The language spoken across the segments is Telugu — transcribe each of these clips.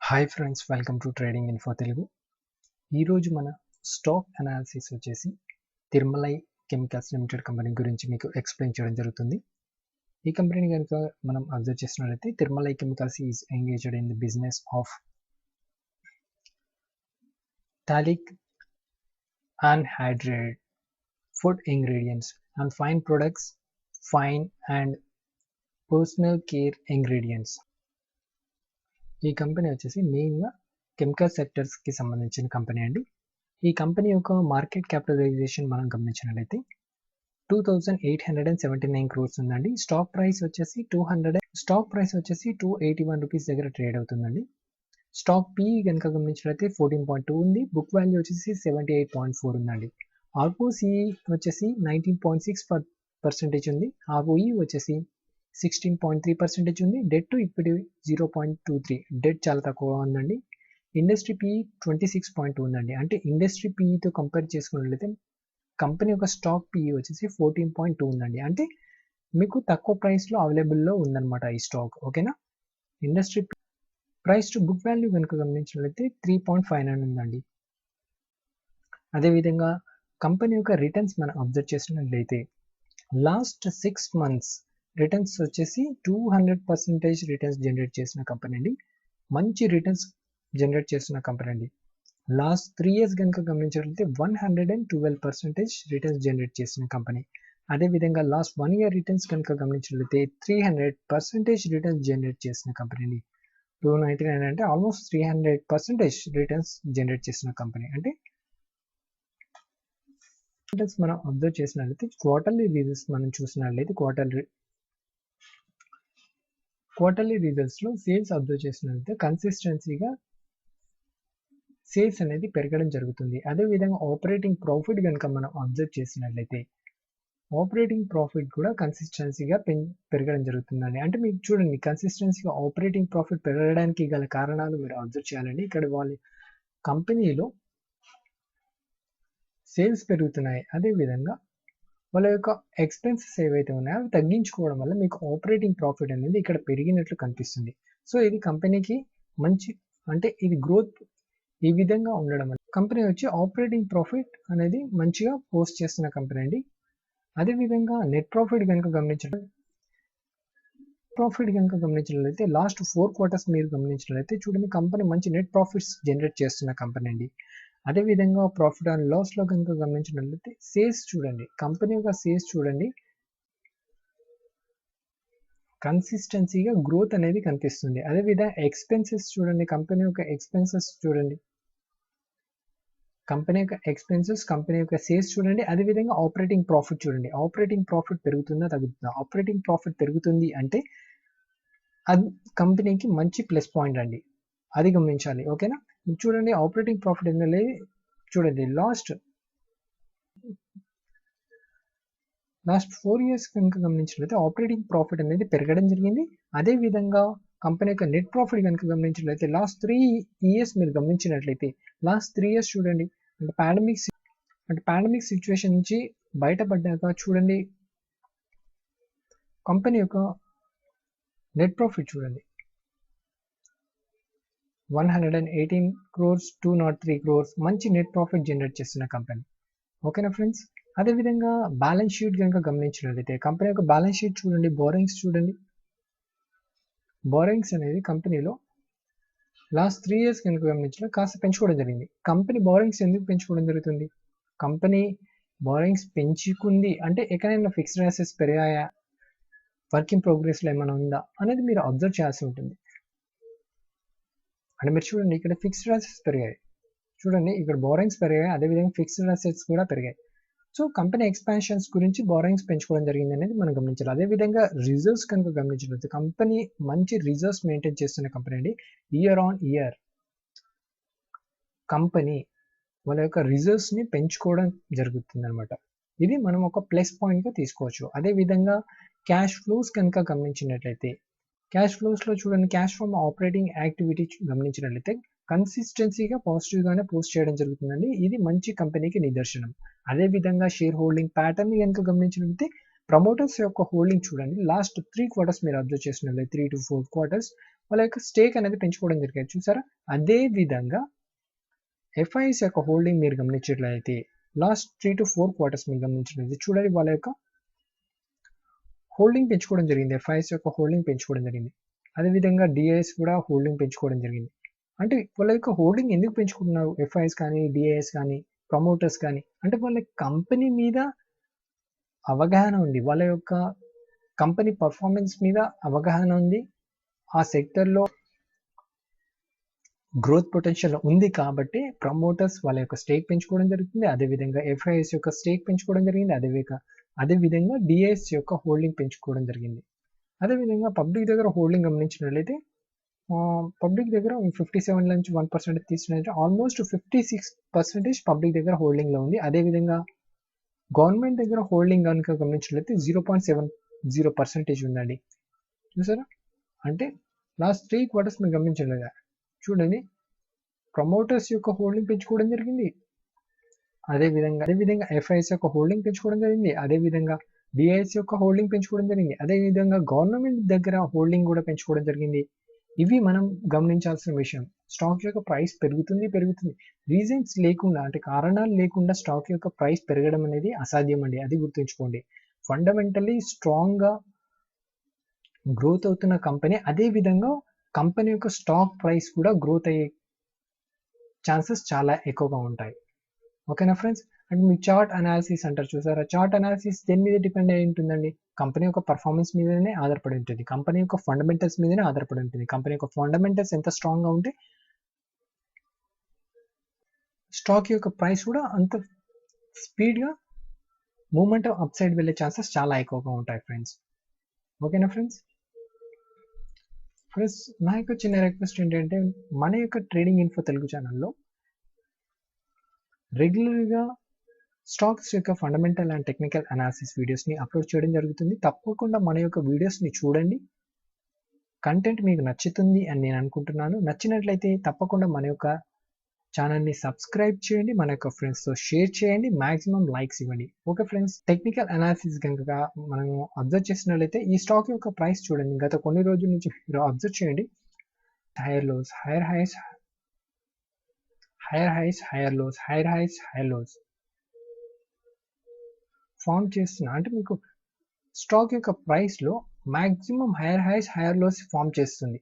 Hi friends, welcome to trading info Telugu. ఈరోజు మన స్టాక్ అనాలిసిస్ వచ్చేసి తిరుమలై కెమికల్స్ లిమిటెడ్ కంపెనీ గురించి మీకు ఎక్స్ప్లెయిన్ చేయడం జరుగుతుంది. ఈ కంపెనీని కనుక మనం అబ్జర్వ్ చేసినట్లయితే Tirumalai chemicals is engaged in the business of TOLIC anhydride food ingredients and fine products, fine and personal care ingredients. ఈ కంపెనీ వచ్చేసి మెయిన్గా కెమికల్ సెక్టర్స్కి సంబంధించిన కంపెనీ అండి. ఈ కంపెనీ యొక్క మార్కెట్ క్యాపిటలైజేషన్ మనం గమనించినట్లయితే 2879 crores ఉందండి. స్టాక్ ప్రైస్ వచ్చేసి 281 రూపీస్ దగ్గర ట్రేడ్ అవుతుందండి. స్టాక్ పి కనుక గమనించినట్లయితే 14.2 ఉంది. బుక్ వాల్యూ వచ్చేసి 78.4 ఉందండి. ఆర్ఓసి వచ్చేసి 19.6% ఉంది. ఆర్ఓఈ వచ్చేసి 16.3% ఉంది. డెట్ టు ఈక్విటీ 0.23, డెట్ చాలా తక్కువ ఉందండి. ఇండస్ట్రీ పి 26.2 ఉందండి. అంటే ఇండస్ట్రీ పితో కంపేర్ చేసుకున్నట్లయితే కంపెనీ యొక్క స్టాక్ పి వచ్చేసి 14.2 ఉందండి. అంటే మీకు తక్కువ ప్రైస్లో అవైలబుల్లో ఉందన్నమాట ఈ స్టాక్. ఓకేనా. Industry price to book value కనుక గమనించినట్లయితే 3.59 ఉందండి. అదేవిధంగా కంపెనీ యొక్క రిటర్న్స్ మనం అబ్జర్వ్ చేసినట్లయితే లాస్ట్ 6 months రిటర్న్స్ వచ్చేసి 200% రిటర్న్స్ జనరేట్ చేసిన కంపెనీ అండి. మంచి రిటర్న్స్ జనరేట్ చేస్తున్న కంపెనీ అండి. లాస్ట్ 3 years కనుక గమనించినట్లయితే 112% రిటర్న్స్ జనరేట్ చేసిన కంపెనీ. అదేవిధంగా లాస్ట్ 1 year రిటర్న్స్ కనుక గమనించినట్లయితే 300% రిటర్న్స్ జనరేట్ చేసిన కంపెనీ అండి. 299 అంటే ఆల్మోస్ట్ 300% రిటర్న్స్ జనరేట్ చేసిన కంపెనీ. అంటే రిటర్న్స్ మనం అబ్జర్వ్ చేసినట్లయితే క్వార్టర్లీ రిజల్ట్స్ మనం చూసినట్లయితే క్వార్టర్లీ రిజల్ట్స్లో సేల్స్ అబ్జర్వ్ చేసినట్లయితే కన్సిస్టెన్సీగా సేల్స్ అనేది పెరగడం జరుగుతుంది. అదేవిధంగా ఆపరేటింగ్ ప్రాఫిట్ కనుక మనం అబ్జర్వ్ చేసినట్లయితే ఆపరేటింగ్ ప్రాఫిట్ కూడా కన్సిస్టెన్సీగా పెరగడం జరుగుతుందండి. అంటే మీకు చూడండి, కన్సిస్టెన్సీగా ఆపరేటింగ్ ప్రాఫిట్ పెరగడానికి గల కారణాలు మీరు అబ్జర్వ్ చేయాలండి. ఇక్కడ వాళ్ళ కంపెనీలో సేల్స్ పెరుగుతున్నాయి. అదేవిధంగా వాళ్ళ యొక్క ఎక్స్పెన్సెస్ ఏవైతే ఉన్నాయో అవి తగ్గించుకోవడం వల్ల మీకు ఆపరేటింగ్ ప్రాఫిట్ అనేది ఇక్కడ పెరిగినట్లు కనిపిస్తుంది. సో ఇది కంపెనీకి మంచి, అంటే ఇది గ్రోత్ ఈ విధంగా ఉండడం వల్ల కంపెనీ వచ్చి ఆపరేటింగ్ ప్రాఫిట్ అనేది మంచిగా పోస్ట్ చేస్తున్న కంపెనీ అండి. అదేవిధంగా నెట్ ప్రాఫిట్ కనుక గమనించినట్లయితే లాస్ట్ 4 quarters మీరు గమనించినట్లయితే చూడండి, కంపెనీ మంచి నెట్ ప్రాఫిట్స్ జనరేట్ చేస్తున్న కంపెనీ అండి. అదేవిధంగా ప్రాఫిట్ అండ్ లాస్లో కనుక గమనించినట్లయితే సేల్స్ చూడండి, కంపెనీ యొక్క సేల్స్ చూడండి, కన్సిస్టెన్సీగా గ్రోత్ అనేది కనిపిస్తుంది. అదేవిధంగా ఎక్స్పెన్సెస్ చూడండి, కంపెనీ యొక్క ఎక్స్పెన్సెస్ చూడండి, కంపెనీ యొక్క సేల్స్ చూడండి. అదేవిధంగా ఆపరేటింగ్ ప్రాఫిట్ చూడండి, ఆపరేటింగ్ ప్రాఫిట్ పెరుగుతుందా తగ్గుతుందా? ఆపరేటింగ్ ప్రాఫిట్ పెరుగుతుంది అంటే అది కంపెనీకి మంచి ప్లస్ పాయింట్ అండి, అది గమనించాలి. ఓకేనా. చూడండి ఆపరేటింగ్ ప్రాఫిట్ అనేది చూడండి లాస్ట్ 4 years కనుక గమనించినట్లయితే ఆపరేటింగ్ ప్రాఫిట్ అనేది పెరగడం జరిగింది. అదేవిధంగా కంపెనీ యొక్క నెట్ ప్రాఫిట్ కనుక గమనించినట్లయితే లాస్ట్ 3 years మీరు గమనించినట్లయితే లాస్ట్ 3 years చూడండి, అంటే పాండమిక్ సిచ్యువేషన్ నుంచి బయటపడ్డాక చూడండి కంపెనీ యొక్క నెట్ ప్రాఫిట్ చూడండి 118 crores 203 crores మంచి నెట్ ప్రాఫిట్ జనరేట్ చేస్తున్న కంపెనీ. ఓకేనా ఫ్రెండ్స్. అదేవిధంగా బ్యాలెన్స్ షీట్ కనుక గమనించినట్లయితే కంపెనీ యొక్క బ్యాలెన్స్ షీట్ చూడండి, బోరింగ్స్ చూడండి, బోరింగ్స్ అనేది కంపెనీలో లాస్ట్ 3 years కనుక గమనించిన కాస్త పెంచుకోవడం జరిగింది. కంపెనీ బోరింగ్స్ ఎందుకు పెంచుకోవడం జరుగుతుంది? కంపెనీ బోరింగ్స్ పెంచుకుంది అంటే ఎక్కడైనా ఫిక్స్డ్ అసెట్స్ పెరిగాయా, వర్క్ ఇన్ ప్రోగ్రెస్లో ఏమైనా ఉందా అనేది మీరు అబ్జర్వ్ చేయాల్సి ఉంటుంది. అంటే మీరు చూడండి, ఇక్కడ ఫిక్స్డ్ అసెట్స్ పెరిగాయి, చూడండి ఇక్కడ బోరింగ్స్ పెరిగాయి, అదేవిధంగా ఫిక్స్డ్ అసెట్స్ కూడా పెరిగాయి. సో కంపెనీ ఎక్స్పాన్షన్స్ గురించి బోరింగ్స్ పెంచుకోవడం జరిగింది అనేది మనం గమనించాలి. అదేవిధంగా రిజర్వ్స్ కనుక గమనించినట్లయితే కంపెనీ మంచి రిజర్వ్స్ మెయింటైన్ చేస్తున్న కంపెనీ అండి. ఇయర్ ఆన్ ఇయర్ కంపెనీ వాళ్ళ యొక్క రిజర్వ్స్ని పెంచుకోవడం జరుగుతుంది అనమాట. ఇది మనం ఒక ప్లస్ పాయింట్గా తీసుకోవచ్చు. అదేవిధంగా క్యాష్ ఫ్లోస్ కనుక గమనించినట్లయితే క్యాష్ ఫ్లోస్లో చూడండి, క్యాష్ ఫ్రమ్ ఆపరేటింగ్ యాక్టివిటీ గమనించినట్లయితే కన్సిస్టెన్సీగా పాజిటివ్గానే పోస్ట్ చేయడం జరుగుతుందండి. ఇది మంచి కంపెనీకి నిదర్శనం. అదేవిధంగా షేర్ హోల్డింగ్ ప్యాటర్న్ కనుక గమనించినట్లయితే ప్రమోటర్స్ యొక్క హోల్డింగ్ చూడండి, లాస్ట్ 3 quarters మీరు అబ్జర్వ్ చేసినట్లయితే 3 to 4 quarters వాళ్ళ యొక్క స్టేక్ అనేది పెంచుకోవడం జరిగింది చూసారా. అదే విధంగా ఎఫ్ఐఎస్ యొక్క హోల్డింగ్ మీరు గమనించినట్లయితే లాస్ట్ 3 to 4 క్వార్టర్స్ మీరు గమనించినట్లయితే చూడండి వాళ్ళ యొక్క హోల్డింగ్ పెంచుకోవడం జరిగింది. ఎఫ్ఐఎస్ యొక్క హోల్డింగ్ పెంచుకోవడం జరిగింది. అదేవిధంగా డిఐఎస్ కూడా హోల్డింగ్ పెంచుకోవడం జరిగింది. అంటే వాళ్ళ యొక్క హోల్డింగ్ ఎందుకు పెంచుకుంటున్నారు ఎఫ్ఐఎస్ కానీ డిఐఎస్ కానీ ప్రమోటర్స్ కానీ అంటే వాళ్ళ కంపెనీ మీద అవగాహన ఉంది, వాళ్ళ యొక్క కంపెనీ పర్ఫార్మెన్స్ మీద అవగాహన ఉంది, ఆ సెక్టర్లో గ్రోత్ పొటెన్షియల్ ఉంది కాబట్టి ప్రమోటర్స్ వాళ్ళ యొక్క స్టేక్ పెంచుకోవడం జరుగుతుంది. అదేవిధంగా ఎఫ్ఐఎస్ యొక్క స్టేక్ పెంచుకోవడం జరిగింది. అదేవిధంగా డిఐఎస్ యొక్క హోల్డింగ్ పెంచుకోవడం జరిగింది. అదేవిధంగా పబ్లిక్ దగ్గర హోల్డింగ్ గమనించినట్లయితే పబ్లిక్ దగ్గర 57 నుంచి 1% తీసుకున్నట్లయితే ఆల్మోస్ట్ 56% పబ్లిక్ దగ్గర హోల్డింగ్లో ఉంది. అదేవిధంగా గవర్నమెంట్ దగ్గర హోల్డింగ్ కనుక గమనించినట్లయితే 0.70% ఉందండి. చూసారా, అంటే లాస్ట్ 3 క్వార్టర్స్ మీరు గమనించలేదా చూడండి, ప్రమోటర్స్ యొక్క హోల్డింగ్ పెంచుకోవడం జరిగింది. అదేవిధంగా ఎఫ్ఐఎస్ యొక్క హోల్డింగ్ పెంచుకోవడం జరిగింది. అదేవిధంగా డిఐఎస్ యొక్క హోల్డింగ్ పెంచుకోవడం జరిగింది. అదేవిధంగా గవర్నమెంట్ దగ్గర హోల్డింగ్ కూడా పెంచుకోవడం జరిగింది. ఇవి మనం గమనించాల్సిన విషయం. స్టాక్ యొక్క ప్రైస్ పెరుగుతుంది. రీజన్స్ లేకుండా అంటే కారణాలు లేకుండా స్టాక్ యొక్క ప్రైస్ పెరగడం అనేది అసాధ్యం అండి, అది గుర్తుంచుకోండి. ఫండమెంటల్లీ స్ట్రాంగ్గా గ్రోత్ అవుతున్న కంపెనీ, అదేవిధంగా కంపెనీ యొక్క స్టాక్ ప్రైస్ కూడా గ్రోత్ అయ్యే ఛాన్సెస్ చాలా ఎక్కువగా ఉంటాయి. ఓకేనా friends. And me chart analysis అంటారు చూసారా, చార్ట్ అనాలిసిస్ దేని మీద డిపెండ్ అయి ఉంటుందండి, కంపెనీ యొక్క పర్ఫార్మెన్స్ మీదనే ఆధారపడి ఉంటుంది, కంపెనీ యొక్క ఫండమెంటల్స్ మీదనే ఆధారపడి ఉంటుంది. కంపెనీ యొక్క ఫండమెంటల్స్ ఎంత స్ట్రాంగ్గా ఉంటే స్టాక్ యొక్క ప్రైస్ కూడా అంత స్పీడ్గా మూమెంట్ అప్ సైడ్ వెళ్ళే ఛాన్సెస్ చాలా ఎక్కువగా ఉంటాయి ఫ్రెండ్స్. ఓకేనా ఫ్రెండ్స్. నా యొక్క చిన్న రిక్వెస్ట్ ఏంటంటే మన యొక్క ట్రేడింగ్ ఇన్ఫో తెలుగు ఛానల్లో రెగ్యులర్గా స్టాక్స్ యొక్క ఫండమెంటల్ అండ్ టెక్నికల్ అనాలిసిస్ వీడియోస్ని అప్లోడ్ చేయడం జరుగుతుంది. తప్పకుండా మన యొక్క వీడియోస్ని చూడండి. కంటెంట్ మీకు నచ్చుతుంది అని నేను అనుకుంటున్నాను. నచ్చినట్లయితే తప్పకుండా మన యొక్క ఛానల్ని సబ్స్క్రైబ్ చేయండి, మన యొక్క ఫ్రెండ్స్తో షేర్ చేయండి, మ్యాక్సిమం లైక్స్ ఇవ్వండి. Okay friends. టెక్నికల్ అనాలిసిస్ కనుక మనము అబ్జర్వ్ చేసినట్లయితే ఈ స్టాక్ యొక్క ప్రైస్ చూడండి, గత కొన్ని రోజుల నుంచి మీరు అబ్జర్వ్ చేయండి. Higher lows, higher highs, higher lows form చేస్తున్నా అంటే మీకు స్టాక్ యొక్క ప్రైస్లో maximum higher highs higher lows form చేస్తుంది,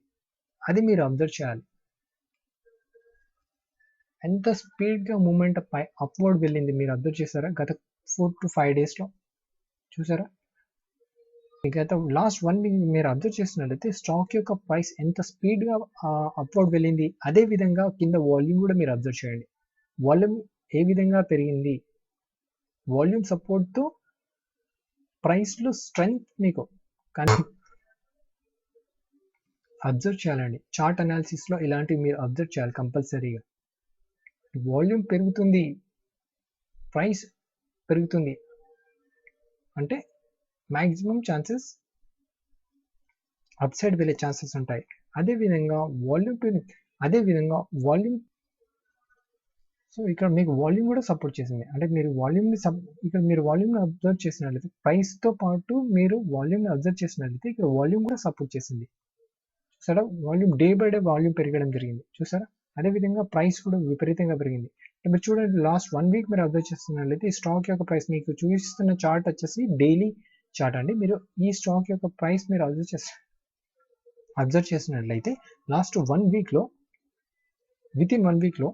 అది మీరు అబ్జర్వ్ చేయాలి. ఎంత స్పీడ్గా మూమెంట్ అప్వర్డ్ వెళ్ళింది మీరు అబ్జర్వ్ చేశారా గత 4 to 5 డేస్లో. చూసారా, గత లాస్ట్ 1 వీక్ మీరు అబ్జర్వ్ చేసినట్లయితే స్టాక్ యొక్క ప్రైస్ ఎంత స్పీడ్గా అప్వర్డ్ వెళ్ళింది. అదే విధంగా కింద వాల్యూమ్ కూడా మీరు అబ్జర్వ్ చేయండి, వాల్యూమ్ ఏ విధంగా పెరిగింది. వాల్యూమ్ సపోర్ట్తో ప్రైస్లో స్ట్రెంగ్త్ మీకు కానీ అబ్జర్వ్ చేయాలండి. చార్ట్ అనాలిసిస్లో ఇలాంటివి మీరు అబ్జర్వ్ చేయాలి కంపల్సరీగా. వాల్యూమ్ పెరుగుతుంది, ప్రైస్ పెరుగుతుంది అంటే మ్యాక్సిమం ఛాన్సెస్ అప్ సైడ్ వెళ్ళే ఛాన్సెస్ ఉంటాయి. అదేవిధంగా వాల్యూమ్ సో ఇక్కడ మీకు వాల్యూమ్ కూడా సపోర్ట్ చేసింది. అంటే మీరు వాల్యూమ్ని అబ్జర్వ్ చేసినట్లయితే ప్రైస్తో పాటు మీరు వాల్యూమ్ని అబ్జర్వ్ చేసినట్లయితే ఇక్కడ వాల్యూమ్ కూడా సపోర్ట్ చేసింది. చూసారా, volume day by day volume పెరగడం జరిగింది. చూసారా, అదేవిధంగా ప్రైస్ కూడా విపరీతంగా పెరిగింది. మీరు చూడండి, లాస్ట్ 1 వీక్ మీరు అబ్జర్వ్ చేస్తున్నట్లయితే ఈ స్టాక్ యొక్క ప్రైస్ మీకు చూపిస్తున్న చార్ట్ వచ్చేసి డైలీ చార్ట్ అండి. మీరు ఈ స్టాక్ యొక్క ప్రైస్ మీరు అబ్జర్వ్ చేసినట్లయితే లాస్ట్ 1 వీక్లో వితిన్ 1 వీక్లో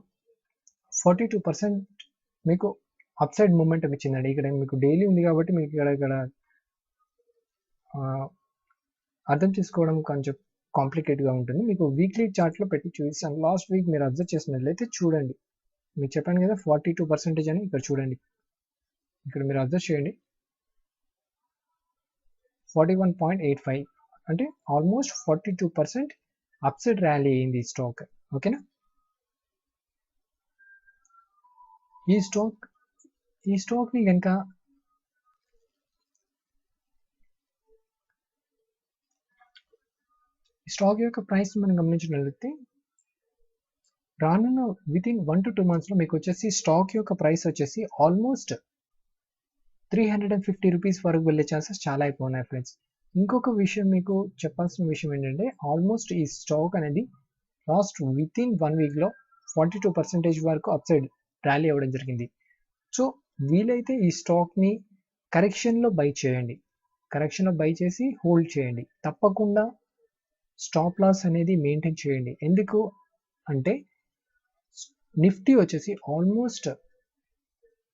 42% మీకు అప్ సైడ్ మూమెంట్ ఇచ్చిందండి. ఇక్కడ మీకు డైలీ ఉంది కాబట్టి మీకు ఇక్కడ అర్థం చేసుకోవడం కొంచెం కాంప్లికేట్గా ఉంటుంది. మీకు వీక్లీ చార్ట్లో పెట్టి చూపిస్తాను. లాస్ట్ వీక్ మీరు అబ్జర్వ్ చేసినట్లయితే చూడండి, మీకు చెప్పాను కదా 42% అని. ఇక్కడ చూడండి, ఇక్కడ మీరు అబ్జర్వ్ చేయండి 41.85 అంటే ఆల్మోస్ట్ 42% అప్ సైడ్ ర్యాలీ అయింది ఈ స్టాక్. ఓకేనా, ఈ స్టాక్ని కనుక స్టాక్ యొక్క ప్రైస్ మనం గమనించినట్లయితే రానున్న వితిన్ 1 to 2 monthsలో మీకు వచ్చేసి స్టాక్ యొక్క ప్రైస్ వచ్చేసి ఆల్మోస్ట్ 350 రూపీస్ వరకు వెళ్ళే ఛాన్సెస్ చాలా ఎక్కువ ఉన్నాయి ఫ్రెండ్స్. ఇంకొక విషయం మీకు చెప్పాల్సిన విషయం ఏంటంటే ఆల్మోస్ట్ ఈ స్టాక్ అనేది లాస్ట్ వితిన్ 1 వీక్లో 42% వరకు అప్సైడ్ ర్యాలీ అవ్వడం జరిగింది. సో వీలైతే ఈ స్టాక్ని కరెక్షన్లో బై చేయండి, కరెక్షన్లో బై చేసి హోల్డ్ చేయండి. తప్పకుండా స్టాప్ లాస్ అనేది మెయింటైన్ చేయండి. ఎందుకు అంటే నిఫ్టీ వచ్చేసి ఆల్మోస్ట్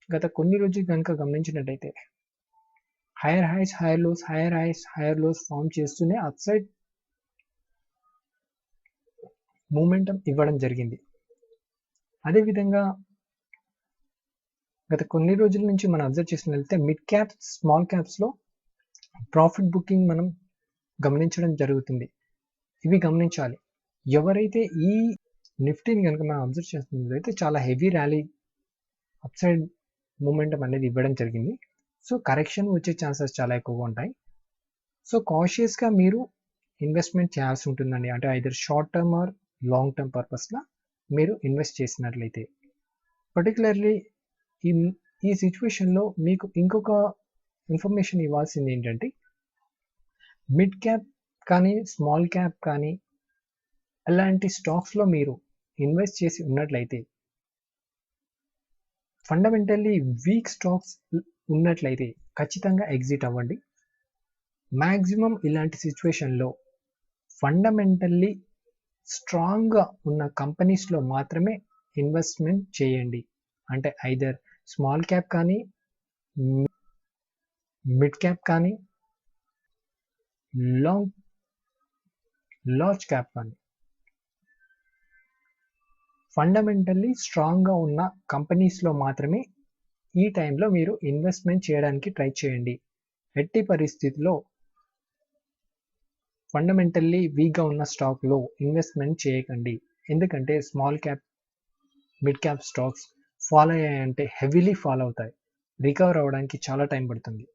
గత కొన్ని రోజులు కనుక గమనించినట్టయితే higher highs higher lows higher highs higher lows form చేస్తూనే అప్సైడ్ మూమెంటం ఇవ్వడం జరిగింది. అదేవిధంగా గత కొన్ని రోజుల నుంచి మనం అబ్జర్వ్ చేసినట్లయితే మిడ్ క్యాప్స్ స్మాల్ క్యాప్స్లో ప్రాఫిట్ బుకింగ్ మనం గమనించడం జరుగుతుంది. ఇవి గమనించాలి. ఎవరైతే ఈ నిఫ్టీని కనుక మనం అబ్జర్వ్ చేస్తున్నట్లయితే చాలా హెవీ ర్యాలీ అప్సైడ్ మూమెంటం అనేది ఇవ్వడం జరిగింది. సో కరెక్షన్ వచ్చే ఛాన్సెస్ చాలా ఎక్కువగా ఉంటాయి. సో కాషియస్గా మీరు ఇన్వెస్ట్మెంట్ చేయాల్సి ఉంటుందండి. అంటే either short term or long term పర్పస్లో మీరు ఇన్వెస్ట్ చేసినట్లయితే. పర్టికులర్లీ ఈ సిచ్యువేషన్లో మీకు ఇంకొక ఇన్ఫర్మేషన్ ఇవ్వాల్సింది ఏంటంటే మిడ్ క్యాప్ కానీ స్మాల్ క్యాప్ కానీ అలాంటి స్టాక్స్లో మీరు ఇన్వెస్ట్ చేసి ఉన్నట్లయితే ఫండమెంటల్లీ వీక్ స్టాక్స్ ఉన్నట్లయితే ఖచ్చితంగా ఎగ్జిట్ అవ్వండి. మ్యాక్సిమం ఇలాంటి సిచ్యువేషన్లో ఫండమెంటల్లీ స్ట్రాంగ్గా ఉన్న కంపెనీస్లో మాత్రమే ఇన్వెస్ట్మెంట్ చేయండి. అంటే ఐదర్ స్మాల్ క్యాప్ కానీ మిడ్ క్యాప్ కానీ లార్జ్ క్యాప్ కానీ ఫండమెంటల్లీ స్ట్రాంగ్గా ఉన్న కంపెనీస్లో మాత్రమే ఈ టైంలో మీరు ఇన్వెస్ట్మెంట్ చేయడానికి ట్రై చేయండి. ఎట్టి పరిస్థితుల్లో ఫండమెంటల్లీ వీక్గా ఉన్న స్టాక్లో ఇన్వెస్ట్మెంట్ చేయకండి. ఎందుకంటే small cap mid cap stocks follow అయ్యాయంటే హెవీలీ ఫాలో అవుతాయి, రికవర్ అవ్వడానికి చాలా టైం పడుతుంది.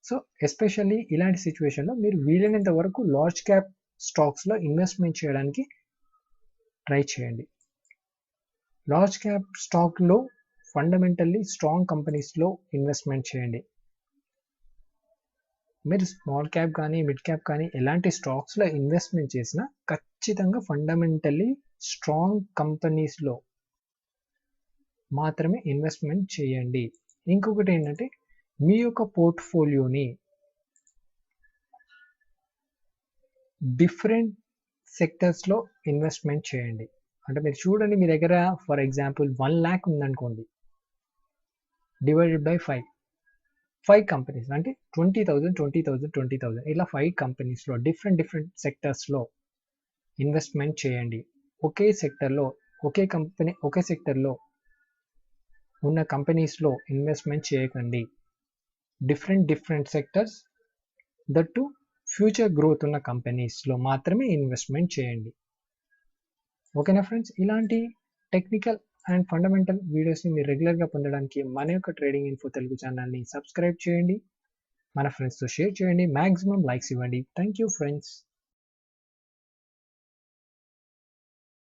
సో ఎస్పెషల్లీ ఇలాంటి సిచ్యువేషన్లో మీరు వీలైనంత వరకు లార్జ్ క్యాప్ స్టాక్స్లో ఇన్వెస్ట్మెంట్ చేయడానికి ట్రై చేయండి. లార్జ్ క్యాప్ స్టాక్లో ఫండమెంటల్లీ స్ట్రాంగ్ కంపెనీస్లో ఇన్వెస్ట్మెంట్ చేయండి. మీరు స్మాల్ క్యాప్ కానీ మిడ్ క్యాప్ కానీ ఎలాంటి స్టాక్స్లో ఇన్వెస్ట్మెంట్ చేసినా ఖచ్చితంగా ఫండమెంటల్లీ స్ట్రాంగ్ కంపెనీస్లో మాత్రమే ఇన్వెస్ట్మెంట్ చేయండి. ఇంకొకటి ఏంటంటే మీ యొక్క పోర్ట్ఫోలియోని డిఫరెంట్ సెక్టర్స్లో ఇన్వెస్ట్మెంట్ చేయండి. అంటే మీరు చూడండి, మీ దగ్గర ఫర్ ఎగ్జాంపుల్ 1 lakh ఉందనుకోండి, డివైడెడ్ బై 5 కంపెనీస్ అంటే 20,000 ఇలా 5 కంపెనీస్లో డిఫరెంట్ సెక్టర్స్లో ఇన్వెస్ట్మెంట్ చేయండి. ఒకే సెక్టర్లో ఉన్న కంపెనీస్లో ఇన్వెస్ట్మెంట్ చేయకండి. Different sectors, that future growth ఉన్న కంపెనీస్లో మాత్రమే ఇన్వెస్ట్మెంట్ చేయండి. ఓకేనా ఫ్రెండ్స్? ఇలాంటి టెక్నికల్ అండ్ ఫండమెంటల్ వీడియోస్ని మీరు రెగ్యులర్గా పొందడానికి మన యొక్క ట్రేడింగ్ ఇన్ఫో తెలుగు ఛానల్ని సబ్స్క్రైబ్ చేయండి, మన ఫ్రెండ్స్తో షేర్ చేయండి, మ్యాక్సిమం లైక్స్ ఇవ్వండి. Thank you friends.